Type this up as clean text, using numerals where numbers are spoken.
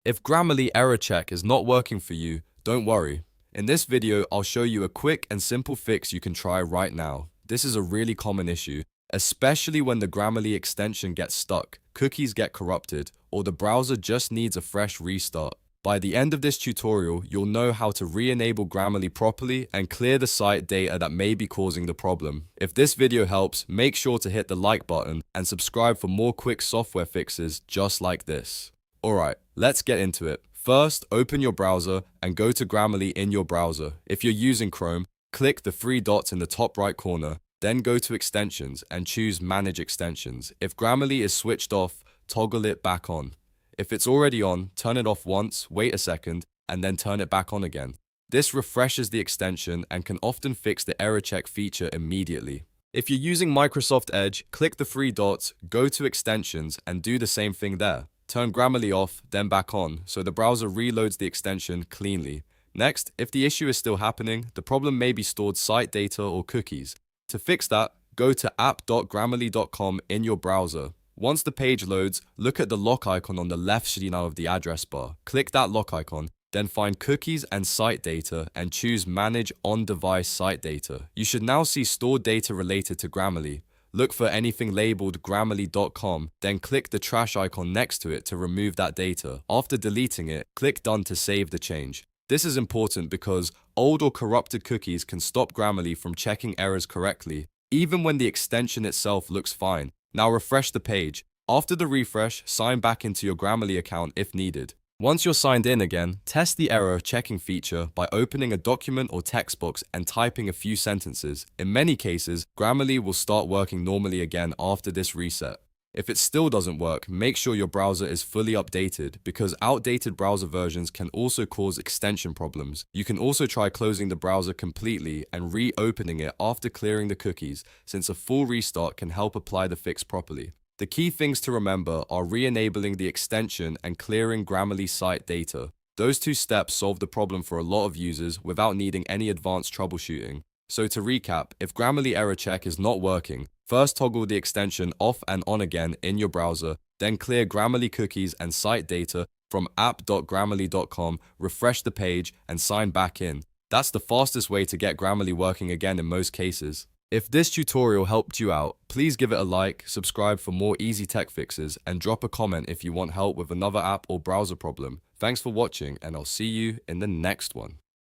If Grammarly error check is not working for you, don't worry. In this video, I'll show you a quick and simple fix you can try right now. This is a really common issue, especially when the Grammarly extension gets stuck, cookies get corrupted, or the browser just needs a fresh restart. By the end of this tutorial, you'll know how to re-enable Grammarly properly and clear the site data that may be causing the problem. If this video helps, make sure to hit the like button and subscribe for more quick software fixes just like this. Alright, let's get into it. First, open your browser and go to Grammarly in your browser. If you're using Chrome, click the three dots in the top right corner, then go to Extensions and choose Manage Extensions. If Grammarly is switched off, toggle it back on. If it's already on, turn it off once, wait a second, and then turn it back on again. This refreshes the extension and can often fix the error check feature immediately. If you're using Microsoft Edge, click the three dots, go to Extensions, and do the same thing there. Turn Grammarly off, then back on, so the browser reloads the extension cleanly. Next, if the issue is still happening, the problem may be stored site data or cookies. To fix that, go to app.grammarly.com in your browser. Once the page loads, look at the lock icon on the left screen of the address bar. Click that lock icon, then find Cookies and Site Data and choose Manage On-Device Site Data. You should now see stored data related to Grammarly. Look for anything labeled grammarly.com, then click the trash icon next to it to remove that data. After deleting it, click Done to save the change. This is important because old or corrupted cookies can stop Grammarly from checking errors correctly, even when the extension itself looks fine. Now refresh the page. After the refresh, sign back into your Grammarly account if needed. Once you're signed in again, test the error checking feature by opening a document or text box and typing a few sentences. In many cases, Grammarly will start working normally again after this reset. If it still doesn't work, make sure your browser is fully updated because outdated browser versions can also cause extension problems. You can also try closing the browser completely and reopening it after clearing the cookies, since a full restart can help apply the fix properly. The key things to remember are re-enabling the extension and clearing Grammarly site data. Those two steps solve the problem for a lot of users without needing any advanced troubleshooting. So to recap, if Grammarly error check is not working, first toggle the extension off and on again in your browser, then clear Grammarly cookies and site data from app.grammarly.com, refresh the page, and sign back in. That's the fastest way to get Grammarly working again in most cases. If this tutorial helped you out, please give it a like, subscribe for more easy tech fixes, and drop a comment if you want help with another app or browser problem. Thanks for watching, and I'll see you in the next one.